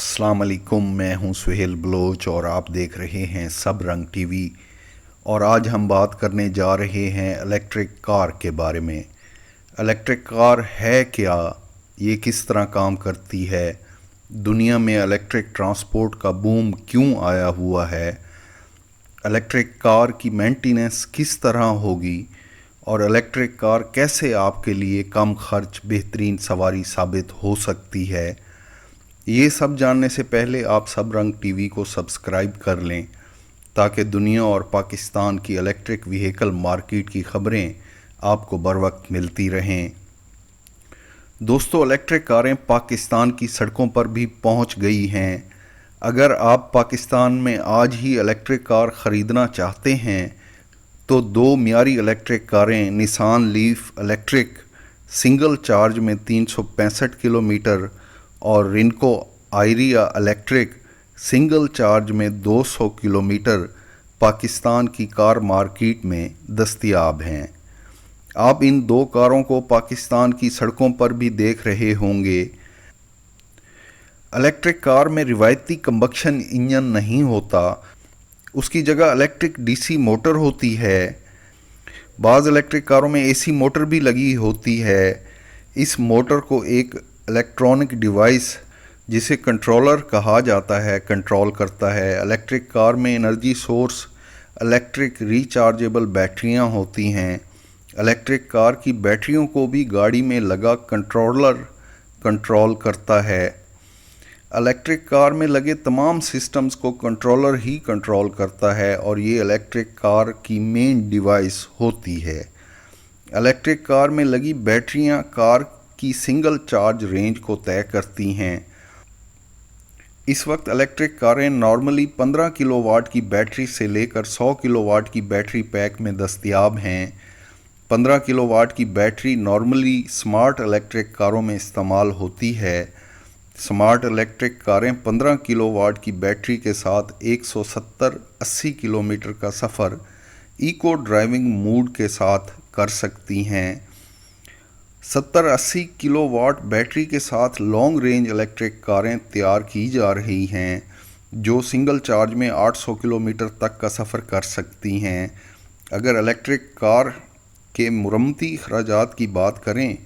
अस्सलाम वालेकुम। मैं हूं सुहेल बलोच और आप देख रहे हैं सब रंग टीवी। और आज हम बात करने जा रहे हैं इलेक्ट्रिक कार के बारे में। इलेक्ट्रिक कार है क्या, ये किस तरह काम करती है, दुनिया में इलेक्ट्रिक ट्रांसपोर्ट का बूम क्यों आया हुआ है, इलेक्ट्रिक कार की मेंटेनेंस किस तरह होगी और इलेक्ट्रिक कार कैसे आपके लिए कम खर्च बेहतरीन सवारी साबित हो सकती है। ये सब जानने से पहले आप सब रंग टीवी को सब्सक्राइब कर लें ताकि दुनिया और पाकिस्तान की इलेक्ट्रिक व्हीकल मार्केट की खबरें आपको बर वक्त मिलती रहें। दोस्तों, इलेक्ट्रिक कारें पाकिस्तान की सड़कों पर भी पहुंच गई हैं। अगर आप पाकिस्तान में आज ही इलेक्ट्रिक कार ख़रीदना चाहते हैं तो दो मियारी इलेक्ट्रिक कारें Nissan leaf electric single charge में 365 किलोमीटर और रिनको आयरिया इलेक्ट्रिक सिंगल चार्ज में 200 किलोमीटर पाकिस्तान की कार मार्केट में दस्तयाब हैं। आप इन दो कारों को पाकिस्तान की सड़कों पर भी देख रहे होंगे। इलेक्ट्रिक कार में रिवायती कंबक्शन इंजन नहीं होता, उसकी जगह इलेक्ट्रिक डीसी मोटर होती है। बाज़ इलेक्ट्रिक कारों में एसी मोटर भी लगी होती है। इस मोटर को एक इलेक्ट्रॉनिक डिवाइस जिसे कंट्रोलर कहा जाता है कंट्रोल करता है। इलेक्ट्रिक कार में एनर्जी सोर्स इलेक्ट्रिक रिचार्जेबल बैटरियां होती हैं। इलेक्ट्रिक कार की बैटरियों को भी गाड़ी में लगा कंट्रोलर कंट्रोल करता है। इलेक्ट्रिक कार में लगे तमाम सिस्टम्स को कंट्रोलर ही कंट्रोल करता है और ये इलेक्ट्रिक कार की मेन डिवाइस होती है। इलेक्ट्रिक कार में लगी बैटरियां कार की सिंगल चार्ज रेंज को तय करती हैं। इस वक्त इलेक्ट्रिक कारें नॉर्मली 15 किलोवाट की बैटरी से लेकर 100 किलोवाट की बैटरी पैक में दस्तयाब हैं। 15 किलोवाट की बैटरी नॉर्मली स्मार्ट इलेक्ट्रिक कारों में इस्तेमाल होती है। स्मार्ट इलेक्ट्रिक कारें 15 किलोवाट की बैटरी के साथ 170-80 किलोमीटर का सफ़र इको ड्राइविंग मोड के साथ कर सकती हैं। 70-80 किलोवाट बैटरी के साथ लॉन्ग रेंज इलेक्ट्रिक कारें तैयार की जा रही हैं जो सिंगल चार्ज में 800 किलोमीटर तक का सफ़र कर सकती हैं। अगर इलेक्ट्रिक कार के मुरम्मती अखराजात की बात करें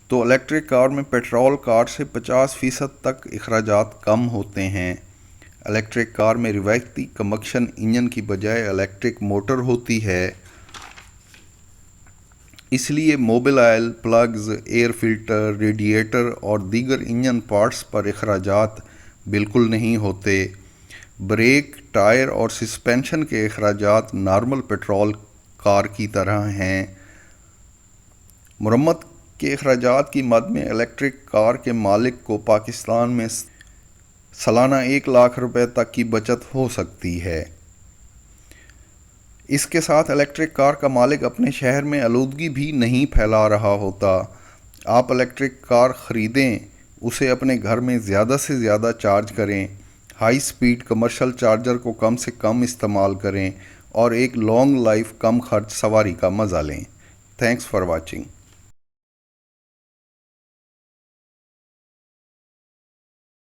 तो इलेक्ट्रिक कार में पेट्रोल कार से 50% तक अखराजात कम होते हैं। इलेक्ट्रिक कार में रिवायती कंबक्शन इंजन की बजाय इलेक्ट्रिक मोटर होती है, इसलिए Mobil oil, plugs, air filter, radiator और दीगर इंजन पार्ट्स पर अखराजात बिल्कुल नहीं होते। ब्रेक, टायर और सस्पेंशन के अखराजात नॉर्मल पेट्रोल कार की तरह हैं। मुरम्मत के अखराजात की मद में इलेक्ट्रिक कार के मालिक को पाकिस्तान में सालाना 1 लाख रुपए तक की बचत हो सकती है। इसके साथ इलेक्ट्रिक कार का मालिक अपने शहर में आलूदगी भी नहीं फैला रहा होता। आप इलेक्ट्रिक कार ख़रीदें, उसे अपने घर में ज़्यादा से ज़्यादा चार्ज करें, हाई स्पीड कमर्शियल चार्जर को कम से कम इस्तेमाल करें और एक लॉन्ग लाइफ कम खर्च सवारी का मज़ा लें। Thanks for watching.